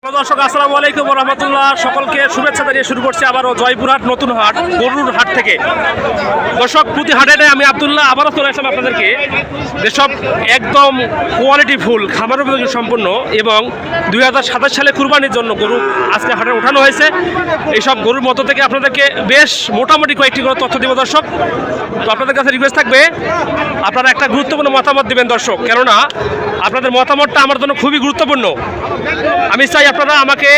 দর্শক আসসালামু আলাইকুম ওয়া রাহমাতুল্লাহ, সকলকে শুভেচ্ছা জানিয়ে শুরু করছি আবারও জয়পুরহাট নতুন হাট গরুর হাট থেকে। দর্শক প্রতি হাটে আমি আব্দুল্লাহ আবারও চলে আসলাম আপনাদেরকে যেসব একদম কোয়ালিটি ফুল খামার উপযোগী সম্পন্ন এবং 2027 সালে কুরবানির জন্য গরু আজকে হাটে ওঠানো হয়েছে। এইসব গরুর মধ্য থেকে আপনাদেরকে বেশ মোটামুটি কয়েকটি গরুর তথ্য দেব দর্শক। তো আপনাদের কাছে রিকোয়েস্ট থাকবে আপনারা একটা গুরুত্বপূর্ণ মতামত দেবেন দর্শক, কেননা আপনাদের মতামতটা আমার জন্য খুবই গুরুত্বপূর্ণ। আমি চাই আপনারা আমাকে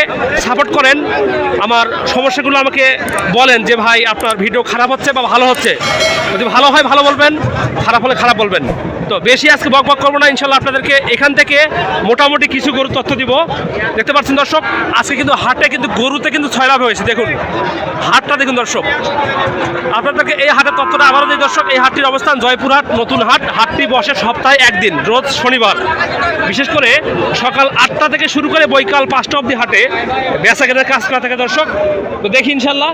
সাপোর্ট করেন, আমার সমস্যাগুলো আমাকে বলেন যে ভাই আপনার ভিডিও খারাপ হচ্ছে বা ভালো হচ্ছে। যদি ভালো হয় ভালো বলবেন, খারাপ হলে খারাপ বলবেন। তো বেশি আজকে বক বক করবো না, ইনশাল্লাহ আপনাদেরকে এখান থেকে মোটামুটি কিছু গরুর তথ্য দিব। দেখতে পাচ্ছেন দর্শক আজকে কিন্তু হাটে কিন্তু গরুতে কিন্তু 6 লাভ হয়েছে। দেখুন হাটটা দেখুন দর্শক, আপনাদেরকে এই হাটের তথ্যটা আবারও দিই দর্শক। এই হাটটির অবস্থান জয়পুরহাট নতুন হাট। হাটটি বসে সপ্তাহে একদিন, রোজ শনিবার। বিশেষ করে সকাল 8টা থেকে শুরু করে বৈকাল 5টা অবধি হাটে বেচা কেনার কাজ করা থাকে দর্শক। তো দেখি ইনশাল্লাহ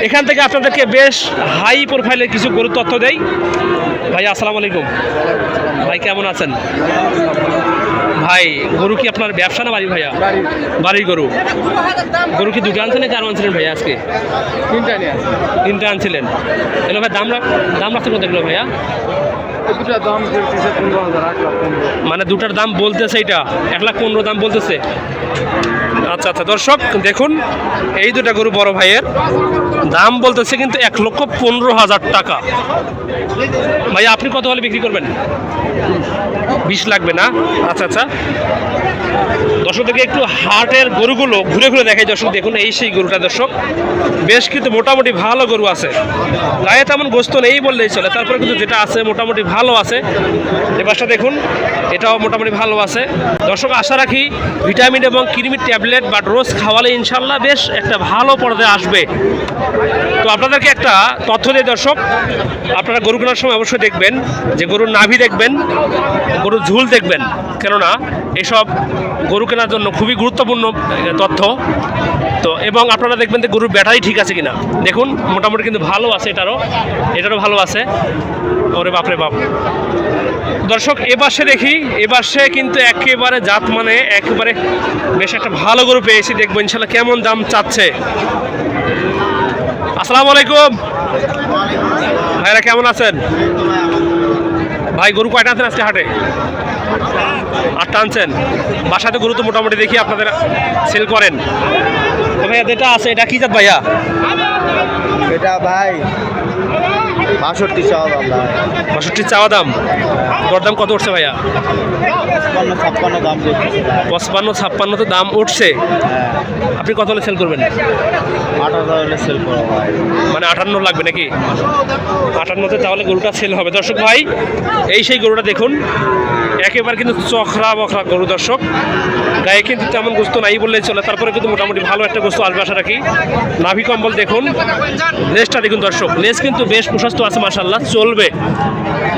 এখান থেকে আপনাদেরকে বেশ হাই প্রোফাইলের কিছু গরুর তথ্য দেই। ভাই আসসালামু আলাইকুম। ভাই কেমন আছেন? ভাই গরু কি আপনার ব্যবসা না বাড়ি? ভাইয়া বাড়ির গরু। গরু কি দুটো আনছেন নাকি আরো আনছিলেন ভাইয়া? আজকে তিনটা আনছিলেন। এগুলো ভাই দাম রাখতে কত এগুলো ভাইয়া? মানে দুটার দাম বলতেছে, এটা 1,15,000 দাম বলতেছে। আচ্ছা আচ্ছা দর্শক দেখুন এই দুটা গরু বড় ভাইয়ের দাম বলতেছে কিন্তু 1,15,000 টাকা। ভাইয়া আপনি কত হলে বিক্রি করবেন? 20 লাগবে না? আচ্ছা আচ্ছা দর্শকদেরকে একটু হাটের গরুগুলো ঘুরে ঘুরে দেখাই দর্শক। দেখুন এই সেই গরুটা দর্শক, বেশ কিন্তু মোটামুটি ভালো গরু আছে। গায়ে তেমন গোস্ত নেই বললেই চলে, তারপরে কিন্তু যেটা আছে মোটামুটি ভালো আছে। এবারটা দেখুন এটাও মোটামুটি ভালো আছে দর্শক। আশা রাখি ভিটামিন এবং কৃমির ট্যাবলেট বা ডোজ খাওয়ালে ইনশাল্লাহ বেশ একটা ভালো পর্যায়ে আসবে। তো আপনাদেরকে একটা তথ্য দিই দর্শক, আপনারা গরু কেনার সময় অবশ্যই দেখবেন যে গরুর নাভি দেখবেন, গরুর ঝুল দেখবেন, কেননা এসব গরু কেনার জন্য খুবই গুরুত্বপূর্ণ তথ্য। তো এবং আপনারা দেখবেন যে গরুর ব্যাটারি ঠিক আছে কিনা। দেখুন মোটামুটি কিন্তু ভালো আছে, এটারও ভালো আছে। ওরে বাপরে বাপ দর্শক এবারে দেখি, এবারে কিন্তু একেবারে জাত মানে একেবারে বেশ একটা ভালো গরু পেয়েছি। দেখবো ইনশাল্লাহ কেমন দাম চাচ্ছে। আসসালামু আলাইকুম ভাইরা, কেমন আছেন? ভাই গরু কয়টা আনছেন আজকে হাটে? 8টা আনছেন। বাসাতে গরু তো মোটামুটি দেখি আপনাদের সেল করেন। ভাইয়া যেটা আছে এটা কি জাত ভাইয়া? এটা ভাই 62 চাওয়া দাম। 62 চাওয়া দাম। দরদাম কত উঠছে ভাইয়া? 56 দাম। 55-56 তো দাম উঠছে। আপনি কত হলে সেল করবেন? 58 হলে সেল করব ভাই। মানে 58 লাগবে নাকি? 58তে তাহলে গরুটা সেল হবে দর্শক। ভাই এই সেই গরুটা দেখুন, একেবারে কিন্তু চখরা বখরা গরু দর্শক। গায়ে কিন্তু তেমন গোস্ত নাই বললেই চলে, তারপরে কিন্তু মোটামুটি ভালো একটা গোস্ত আসবে আশা রাখি। নাভি কম্বল দেখুন, লেজটা দেখুন দর্শক, লেজ কিন্তু বেশ প্রশস্ত আছে মাশাআল্লাহ, চলবে।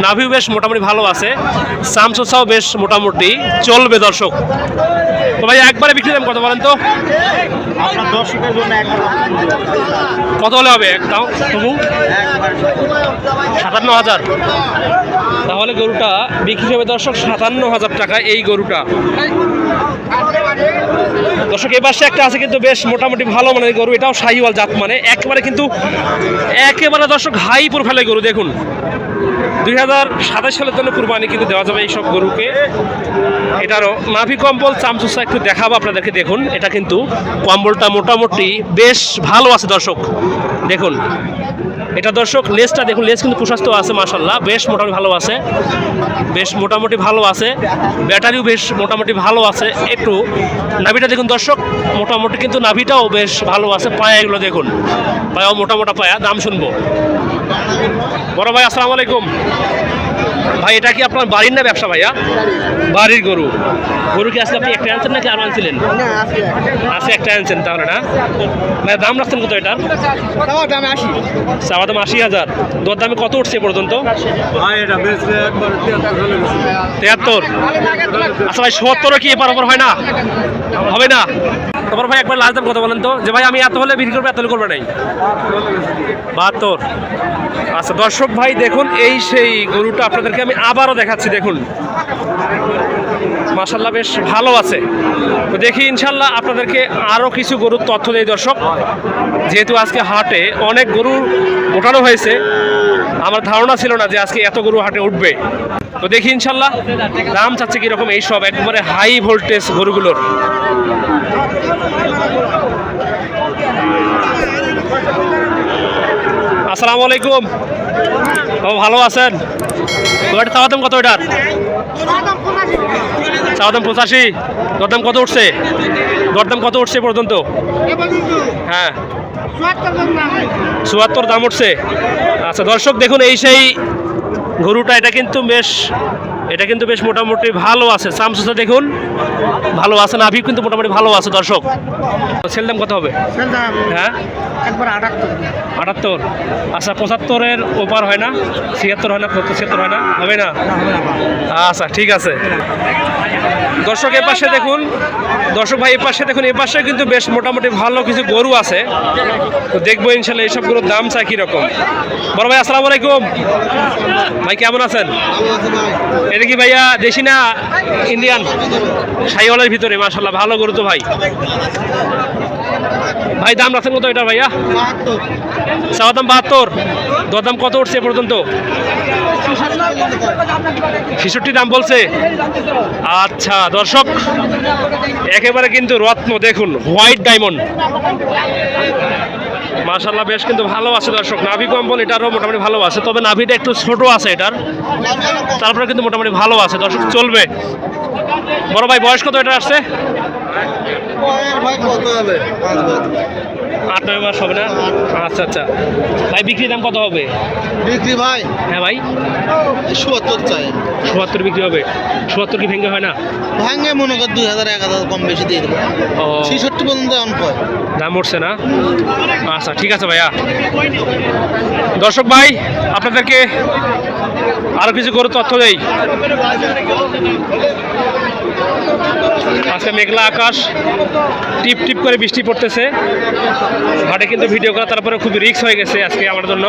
নাভিও বেশ মোটামুটি ভালো আছে, চামচোচাও বেশ মোটামুটি চলবে দর্শক। তো ভাই একবারে বিক্রি দাম কত বলেন তো? আপনার দর্শকের জন্য কত হলে হবে একটাও তবু? 57,000। তাহলে গরুটা বিক্রি হবে দর্শক 57,000 টাকা এই গরুটা দর্শক। এবার সে একটা আছে কিন্তু বেশ মোটামুটি ভালো মানের গরু, এটাও শাহিওয়াল জাত মানে একেবারে কিন্তু একেবারে দর্শক হাই প্রোফাইলের গরু। দেখুন 2027 সালের জন্য কুরবানি কিন্তু দেওয়া যাবে এইসব গরুকে। এটারও নাভি কম্বল চামচুসা একটু দেখাবো আপনাদেরকে। দেখুন এটা কিন্তু কম্বলটা মোটামুটি বেশ ভালো আছে দর্শক। দেখুন এটা দর্শক লেজটা দেখুন, লেজ কিন্তু প্রশস্ত আছে মাশাআল্লাহ, বেশ মোটামুটি ভালো আছে, বেশ মোটামুটি ভালো আছে। ব্যাটারিও বেশ মোটামুটি ভালো আছে। একটু নাভিটা দেখুন দর্শক, মোটামুটি কিন্তু নাভিটাও বেশ ভালো আছে। পায়া এগুলো দেখুন, পায়াও মোটামোটা পায়া। দাম শুনবো। বড় ভাই আসসালামু আলাইকুম। ভাই এটা কি আপনার বাড়ির না ব্যবসা? ভাইয়া বাড়ির গরু। গরু কি আজকে আপনি একটা আনছেন নাকি আরো আনছিলেন? আজকে একটা আনছেন তাহলে না? ভাইয়া দাম রাখছেন কত এটার? চাওয়া দাম 80,000। দর দামে কত উঠছে পর্যন্ত? 73। আচ্ছা ভাই 77 কি এবার হয় না? হবে না? তারপর ভাই একবার লাস্ট দাম কত বলেন তো? যে ভাই আমি এত হলে বিক্রি করবো, এত হলে করবে নাই। 72। আচ্ছা দর্শক ভাই দেখুন এই সেই গরুটা আপনাদেরকে আমি আবারও দেখাচ্ছি। দেখুন মাশাআল্লাহ বেশ ভালো আছে। তো দেখি ইনশাল্লাহ আপনাদেরকে আরও কিছু গরুর তথ্য দেই দর্শক। যেহেতু আজকে হাটে অনেক গরু ওঠানো হয়েছে, আমার ধারণা ছিল না যে আজকে এত গরু হাটে উঠবে। তো দেখি ইনশাল্লাহ দাম চাচ্ছে কীরকম এই সব একবারে হাই ভোল্টেজ গরুগুলোর। আসসালামু আলাইকুম। ও ভালো আছেন? ওটা চাওয়া দাম কত? ওইটার চাওয়া দাম 85। দরদাম কত উঠছে? দরদাম কত উঠছে পর্যন্ত? হ্যাঁ 74 দাম উঠছে। আচ্ছা দর্শক দেখুন, এই সেই গরুটা, এটা কিন্তু বেশ মোটামুটি ভালো আছে। চামচুসা দেখুন ভালো আছে, নাভি কিন্তু মোটামুটি ভালো আছে দর্শক। সেল দাম কত হবে? হ্যাঁ 78। আচ্ছা 75-এর ওপার হয় না? 76 হয় না? 76 হয় না? হবে না? আচ্ছা ঠিক আছে দর্শক। এ পাশে দেখুন দর্শক ভাই, এ পাশে কিন্তু বেশ মোটামুটি ভালো কিছু গরু আছে। তো দেখবো ইনশাল্লাহ এইসব গরুর দাম চাই কীরকম। বড় ভাই আসসালামু আলাইকুম। ভাই কেমন আছেন? এটা কি ভাইয়া দেশি না ইন্ডিয়ান? শাহিওয়ালের ভিতরে মাশাআল্লাহ ভালো গরু তো ভাই। ভাই দাম রাখছেন কত এটা ভাইয়া? চাওয়া দাম 72। দরদাম কত উঠছে পর্যন্ত? 66 দাম বলছে। আচ্ছা দর্শক একেবারে কিন্তু রত্ন, দেখুন হোয়াইট ডায়মন্ড মাশাআল্লাহ বেশ কিন্তু ভালো আছে দর্শক। নাভি কম্বল এটারও মোটামুটি ভালো আছে, তবে নাভিটা একটু ছোট আছে এটার, তারপরে কিন্তু মোটামুটি ভালো আছে দর্শক, চলবে। বড় ভাই বয়স কত এটা আসছে? 8-9 মাস হবে না? আচ্ছা আচ্ছা ভাই বিক্রি দাম কত হবে? বিক্রি ভাই, হ্যাঁ ভাই ৭৭ চাই। ৭৭ বিক্রি হবে? ৭৭ কি ভেঙে হয় না? ভাঙে মনে কর ২০০০-১০০০ কম বেশি দিয়ে দেবো। ও ৬৬ পর্যন্ত অঙ্ক দাম উঠছে না? আচ্ছা ঠিক আছে ভাইয়া। দর্শক ভাই আপনাদেরকে আরও কিছু গরুর তথ্য দেই। আজকে মেঘলা আকাশ, টিপ টিপ করে বৃষ্টি পড়তেছে হাটে, কিন্তু ভিডিও করা তারপরে খুব রিস্ক হয়ে গেছে আজকে আমার জন্য।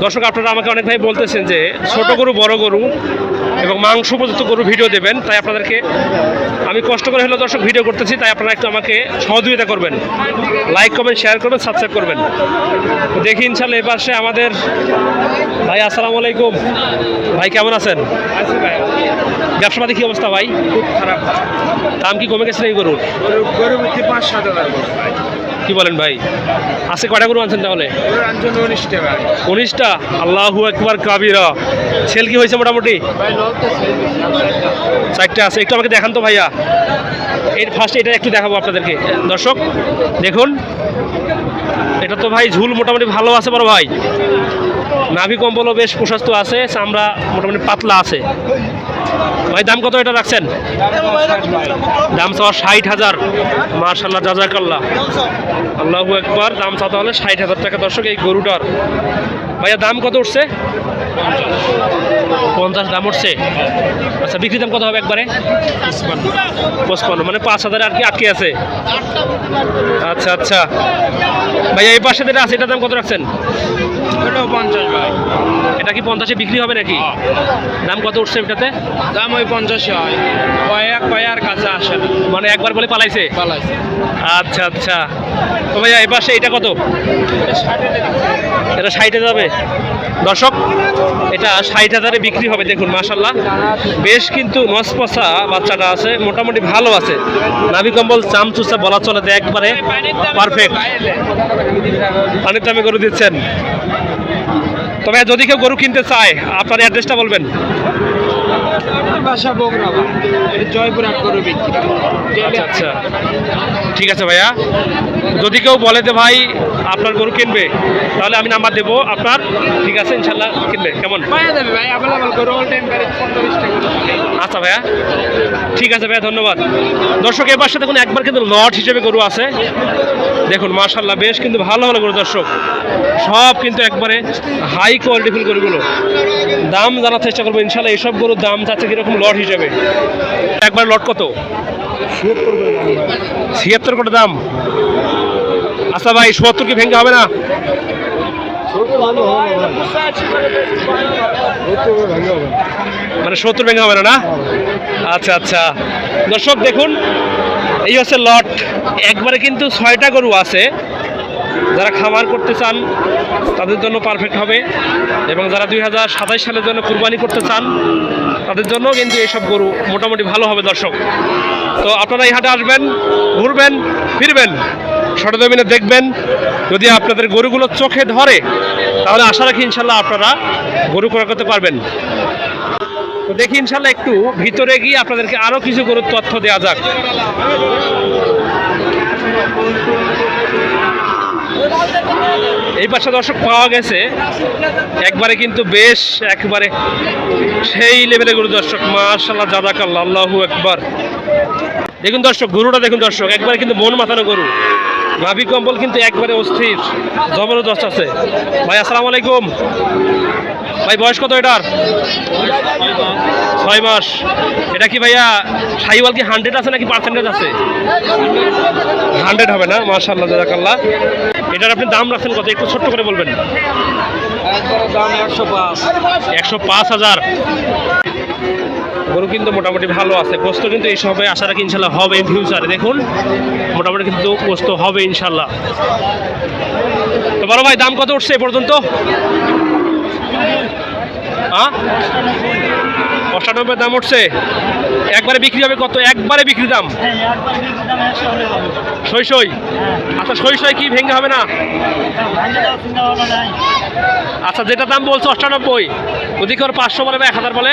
দর্শক আপনারা আমাকে অনেক ভাই বলতেছেন যে ছোট গরু, বড় গরু এবং মাংস উপযুক্ত গরু ভিডিও দেবেন, তাই আপনাদেরকে আমি কষ্ট করে হলেও দর্শক ভিডিও করতেছি, তাই আপনারা একটু আমাকে সহযোগিতা করবেন, লাইক করবেন, শেয়ার করবেন, সাবস্ক্রাইব করবেন। দেখি ইনশাল্লাহ এ পাশে আমাদের ভাই আসসালামু আলাইকুম। ভাই কেমন আছেন? ব্যবসা বাদী কি অবস্থা ভাই? খুব খারাপ। দাম কি কমে গেছে এই গরুর? গরু বিক্রি ৫-৭ হাজার। কি বলেন ভাই? আজকে কয়টা গরু আনছেন তাহলে? ১৯টা ভাই। 19টা? আল্লাহু আকবার কাবিরা। সেল কি হয়েছে মোটামুটি? 4টা আছে। একটু আমাকে দেখান তো ভাইয়া। এর ফার্স্টে এটা একটু দেখাবো আপনাদেরকে দর্শক দেখুন। এটা তো ভাই ঝুল মোটামুটি ভালো আছে বড় ভাই, নাভি কম্বলও বেশ প্রশস্ত আছে, চামড়া মোটামুটি পাতলা আছে। ভাই দাম কত এটা রাখছেন? দাম চাওয়া 60,000। মাশাআল্লাহ জাযাকাল্লাহ, আল্লাহু আকবার। দাম চাওয়া তাহলে 60,000 টাকা দর্শক এই গরুটার। ভাইয়া দাম কত উঠছে? 50 দাম উঠছে। আচ্ছা বিক্রি দাম কত হবে একবারে? 55, মানে 5,000 আর কি আটকে আছে। আচ্ছা আচ্ছা ভাইয়া এই পাশে যেটা আছে এটার দাম কত রাখছেন? এটাও 50 ভাই। এটা কি 50-এ বিক্রি হবে নাকি? দাম কত উঠছে এটাতে? দাম ওই 50 হয়। কয়ার কাছে আসে না, মানে একবার বলে পালাইছে? পালাইছে। আচ্ছা আচ্ছা। তো ভাইয়া এই পাশে এটা কত? এটা 60-এ যাবে দর্শক, এটা 60,000-এ বিক্রি হবে। দেখুন মাশাআল্লাহ বেশ কিন্তু নসপসা বাচ্চাটা আছে, মোটামুটি ভালো আছে, নাভি কম্বল চামচুসা বলা চলে, একবারে পারফেক্ট। পানির দামে গরু দিচ্ছেন। তবে যদি কেউ গরু কিনতে চায় আপনার অ্যাড্রেসটা বলবেন। বাসা বগুড়া, জয়পুরহাট গরু বিক্রি। আচ্ছা আচ্ছা ঠিক আছে ভাইয়া। যদি কেউ বলে যে ভাই আপনার গরু কিনবে তাহলে আমি নাম্বার দেবো আপনার, ঠিক আছে ইনশাল্লাহ কিনবে। কেমন? আচ্ছা ভাইয়া ঠিক আছে ভাইয়া, ধন্যবাদ। দর্শক এবার সাথে দেখুন একবার কিন্তু লট হিসেবে গরু আছে, দেখুন মাশাআল্লাহ বেশ কিন্তু ভালো ভালো গরু দর্শক, সব কিন্তু একবারে হাই কোয়ালিটিফুল গরুগুলো। দাম জানার চেষ্টা করবো ইনশাল্লাহ এইসব গরুর দাম যাচ্ছে কীরকম লট হিসেবে। একবার লট কত? 76 কোটি দাম। আচ্ছা ভাই 70 কি ভেঙে হবে না? মানে 70 ভেঙে হবে না না? আচ্ছা আচ্ছা দর্শক দেখুন এই হচ্ছে লট, একবারে কিন্তু 6টা গরু আছে। যারা খামার করতে চান তাদের জন্য পারফেক্ট হবে, এবং যারা 2027 সালের জন্য কুরবানি করতে চান তাদের জন্য কিন্তু এইসব গরু মোটামুটি ভালো হবে দর্শক। তো আপনারা এই হাটে আসবেন, ঘুরবেন ফিরবেন, সরজমিনে দেখবেন। যদি আপনাদের গরুগুলো চোখে ধরে তাহলে আশা রাখি ইনশাল্লাহ আপনারা গরু ক্রয় করতে পারবেন। তো দেখি ইনশাল্লাহ একটু ভিতরে গিয়ে আপনাদেরকে আরও কিছু গরুর তথ্য দেওয়া যাক। এই পাশে দর্শক পাওয়া গেছে একবারে কিন্তু বেশ একবারে সেই লেভেলের গরু দর্শক, মাশাআল্লাহ জাযাকাল্লাহ, আল্লাহু আকবার। দেখুন দর্শক গরুটা দেখুন দর্শক, একবারে কিন্তু মন মাথানো গরু, নাভি কম্বল কিন্তু একবারে অস্থির জবরদস্ত আছে। ভাই আসসালামু আলাইকুম। ভাই বয়স কত এটার? 6 মাস। এটা কি ভাইয়া শাহিওয়াল কি 100 আছে নাকি পার্সেন্টেজ আছে? 100 হবে না? মাশাআল্লাহ জাযাকাল্লাহ। এটার আপনি দাম রাখছেন কত একটু ছোট্ট করে বলবেন? দাম 105। 105,000। গরু কিন্তু মোটামুটি ভালো আছে, গোস্ত কিন্তু এই সবে আশা রাখি ইনশাল্লাহ হবে ইন ফিউচারে। দেখুন মোটামুটি কিন্তু গোস্ত হবে ইনশাল্লাহ। তো বড় ভাই দাম কত উঠছে এ পর্যন্ত? 95 দাম উঠছে। একবারে বিক্রি হবে কত? একবারে বিক্রি দাম সই সই? আচ্ছা সই সই কি ভেঙে হবে না? আচ্ছা যেটা দাম বলছো 98, ওদিকে ওর 500 বলে বা 1000 বলে?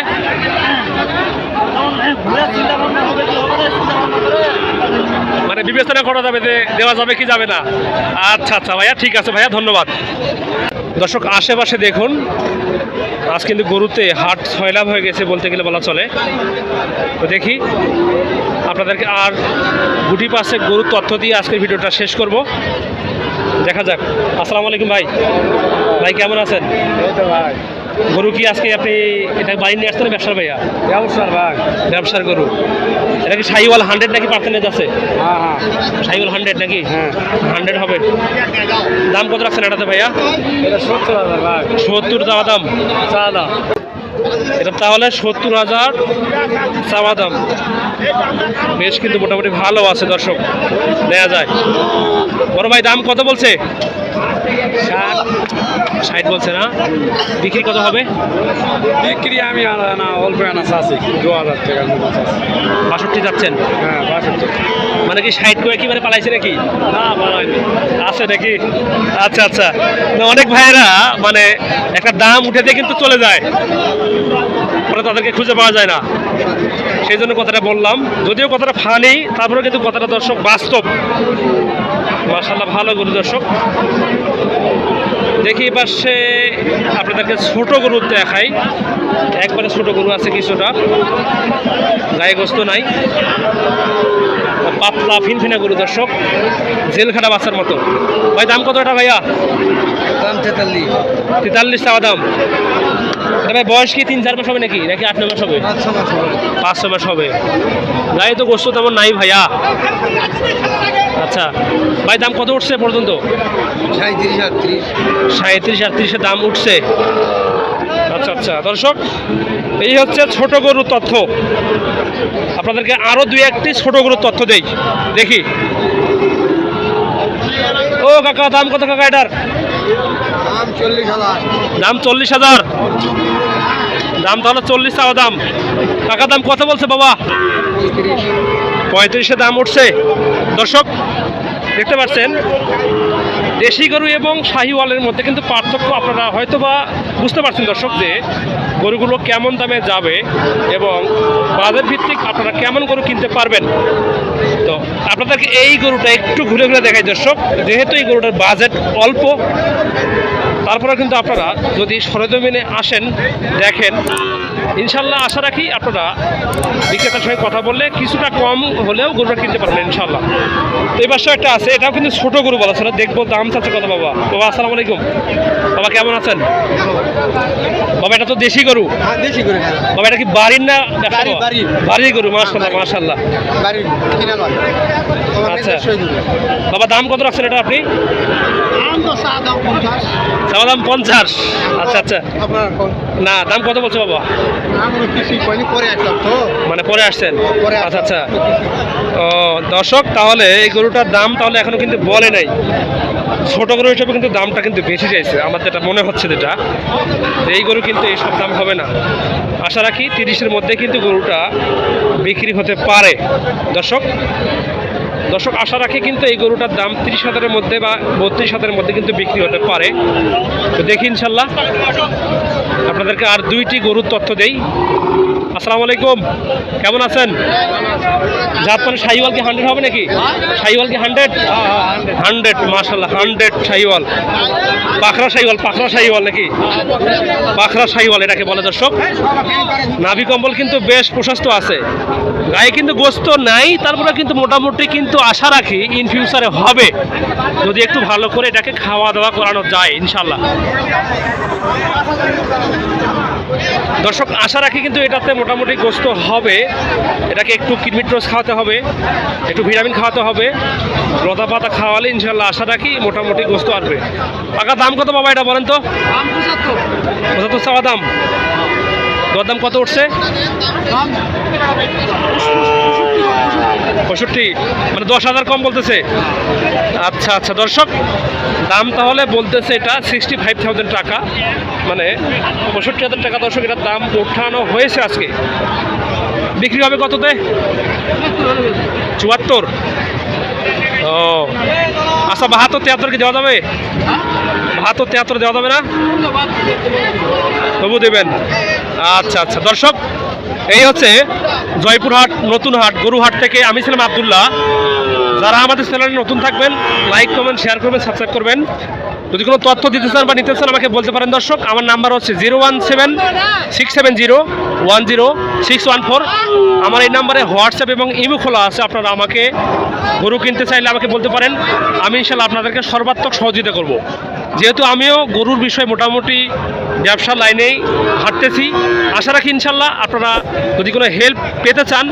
মানে বিবেচনা করা যাবে যে দেওয়া যাবে কি যাবে না। আচ্ছা আচ্ছা ভাইয়া, ঠিক আছে ভাইয়া, ধন্যবাদ। দর্শক আশেপাশে দেখুন আজ কিন্তু গরুতে হাট সয়লাভ হয়ে গেছে বলতে গেলে বলা চলে। তো দেখি আপনাদেরকে আর গুটি পাশে গরুর তথ্য দিয়ে আজকের ভিডিওটা শেষ করব, দেখা যাক। আসসালামু আলাইকুম ভাই। ভাই কেমন আছেন? ভাই গরু কি আজকে আপনি এটা বাড়ি নিয়ে আসছেন ব্যবসার ভাইয়া? ব্যবসার ভাই। ব্যবসার গরু। এটা কি শাহিওয়াল 100 নাকি পার্সেন্টেজ আছে? হ্যাঁ হ্যাঁ শাহিওয়াল 100 নাকি? হ্যাঁ 100 হবে। দাম কত রাখছেন এটাতে ভাইয়া? এটা 70,000 ভাই। 70 চাওয়া দাম? চা দাম এটা তাহলে 70,000 চাওয়া দাম। বেশ কিন্তু মোটামুটি ভালো আছে দর্শক, নেওয়া যায়। বড় ভাই দাম কত বলছে? 60 বলছে না? বিক্রি কত হবে? বিক্রি আমি না অল্প আনা আছে 2000 টাকা 62 যাচ্ছেন? হ্যাঁ 62। মানে কি 60 করে একেবারে পালাইছে নাকি? না পালাইনি। আছে নাকি? আচ্ছা আচ্ছা। না, অনেক ভাইয়েরা মানে একটা দাম উঠে দিয়ে কিন্তু চলে যায়, পরে তাদেরকে খুঁজে পাওয়া যায় না, সেই জন্য কথাটা বললাম। যদিও কথাটা ফানি, তারপরে কিন্তু কথাটা দর্শক বাস্তব। মাশাআল্লাহ ভালো গরু দর্শক। দেখি পাশে আপনাদেরকে ছোট গরু দেখাই, একবারে ছোট গরু আছে কিছুটা, গায়ে গোস্ত নাই, পাতলা ফিনফিনা গরু দর্শক, জেলখাটা বাচ্চার মতো। ভাই দাম কত এটা ভাইয়া? দাম 43। 43 চাওয়া দাম। এটা ভাই বয়স কি 3-4 মাস হবে নাকি 8-9 মাস হবে? 5-6 মাস হবে। গায়ে তো গোস্ত তেমন নাই ভাইয়া। আচ্ছা ভাই দাম কত উঠছে পর্যন্ত? 37-38 দাম উঠছে। আচ্ছা আচ্ছা দর্শক এই হচ্ছে ছোট গরুর তথ্য। আপনাদেরকে আরো 2-1টি ছোট গরুর তথ্য দেই, দেখি। ও কাকা দাম কত কাকা এটার? দাম 40,000। দাম 40,000। দাম তাহলে 40 চাওয়া দাম। কাকা দাম কত বলছে বাবা? 35 দাম উঠছে। দর্শক দেখতে পাচ্ছেন দেশি গরু এবং শাহিওয়ালের মধ্যে কিন্তু পার্থক্য আপনারা হয়তো বা বুঝতে পারছেন দর্শক, যে গরুগুলো কেমন দামে যাবে এবং বাজার ভিত্তিক আপনারা কেমন গরু কিনতে পারবেন। তো আপনাদেরকে এই গরুটা একটু ঘুরে ঘুরে দেখাই দর্শক, যেহেতু এই গরুটার বাজেট অল্প, তারপরে কিন্তু আপনারা যদি সরেজমিনে আসেন দেখেন, ইনশাল্লাহ আশা রাখি আপনারা বিক্রেতার সঙ্গে কথা বললে কিছুটা কম হলেও গরুটা কিনতে পারবেন ইনশাল্লাহ। তো এই পাশে একটা আছে, এটাও কিন্তু ছোট গরু বলা ছিল, দেখবো দাম চাচ্ছে কত। বাবা বাবা আসসালামু আলাইকুম। বাবা কেমন আছেন? বাবা এটা তো দেশি গরু। দেশি করে বাবা এটা কি বাড়ির না বাড়ির। বাড়ির গরু? মাশাআল্লাহ মাশাআল্লাহ। বাড়ির কিনা নয়। আচ্ছা বাবা দাম কত রাখছেন এটা আপনি? চাওয়া দাম 50। আচ্ছা আচ্ছা, না দাম কত বলছো বাবা? মানে পরে আসছেন? আচ্ছা আচ্ছা। ও দর্শক, তাহলে এই গরুটার দাম তাহলে এখনো কিন্তু বলে নাই। ছোট গরু হিসেবে কিন্তু দামটা কিন্তু বেশি চাইছে আমার যেটা মনে হচ্ছে, যেটা এই গরু কিন্তু এইসব দাম হবে না। আশা রাখি 30-এর মধ্যে কিন্তু গরুটা বিক্রি হতে পারে। দর্শক দর্শক আশা রাখি কিন্তু এই গরুটার দাম 30,000-এর মধ্যে বা 32,000-এর মধ্যে কিন্তু বিক্রি হতে পারে। তো দেখি ইনশাল্লাহ। আপনাদেরকে আর 2টি গরুর তথ্য দেই। আসসালামু আলাইকুম, কেমন আছেন? জাত মানে শাহিওয়াল কি 100 হবে নাকি? শাহিওয়াল কি 100? মাশাআল্লাহ 100 শাহিওয়াল। পাখরা শাহিওয়াল নাকি? পাখরা শাহিওয়াল এটাকে বলে। দর্শক, নাভি কম্বল কিন্তু বেশ প্রশস্ত আছে, গায়ে কিন্তু গোস্ত নাই, তারপরে কিন্তু মোটামুটি কিন্তু আশা রাখি ইন ফিউচারে হবে, যদি একটু ভালো করে এটাকে খাওয়া দাওয়া করানো যায় ইনশাল্লাহ। দর্শক আশা রাখি কিন্তু এটাতে মোটামুটি গোস্ত হবে। এটাকে একটু কিডমিট্রোস খাওয়াতে হবে, একটু ভিটামিন খাওয়াতে হবে, লতা পাতা খাওয়ালে ইনশাল্লাহ আশা রাখি মোটামুটি গোস্ত আসবে। টাকা দাম কত বাবা এটা বলেন তো? 75 চাওয়া দাম। দরদাম কত উঠছে? 65, মানে 10,000 কম বলতেছে। আচ্ছা আচ্ছা দর্শক, দাম তাহলে বলতেছে এটা 65,000 টাকা, মানে 65,000 টাকা। দর্শক এটার দাম উঠানো হয়েছে আজকে। বিক্রি হবে কততে? 74। ও আচ্ছা, 72-73 কি দেওয়া যাবে? 72-73 দেওয়া যাবে না? তবু দেবেন? আচ্ছা আচ্ছা দর্শক, এই হচ্ছে জয়পুরহাট নতুন হাট গরুহাট থেকে আমি ছিলাম আব্দুল্লাহ। যারা আমাদের চ্যানেলে নতুন থাকবেন, লাইক কমেন্ট শেয়ার করবেন, সাবস্ক্রাইব করবেন। যদি কোনো তথ্য দিতে চান বা নিতে চান আমাকে বলতে পারেন। দর্শক আমার নাম্বার হচ্ছে 01767010614। আমার এই নাম্বারে হোয়াটসঅ্যাপ এবং ইমো খোলা আছে। আপনারা আমাকে গরু কিনতে চাইলে আমাকে বলতে পারেন, আমি ইনশাল্লাহ আপনাদেরকে সর্বাত্মক সহযোগিতা করব। যেহেতু আমিও গরুর বিষয়ে মোটামুটি ব্যবসার লাইনেই হাঁটতেছি, আশা রাখি ইনশাল্লাহ আপনারা যদি কোনো হেল্প পেতে চান,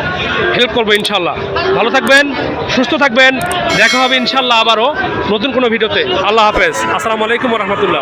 হেল্প করবো ইনশাল্লাহ। ভালো থাকবেন, সুস্থ থাকবেন, দেখা হবে ইনশাল্লাহ আবারও নতুন কোনো ভিডিওতে। আল্লাহ হাফেজ, আসসালামু আলাইকুম রহমতুল্লাহ।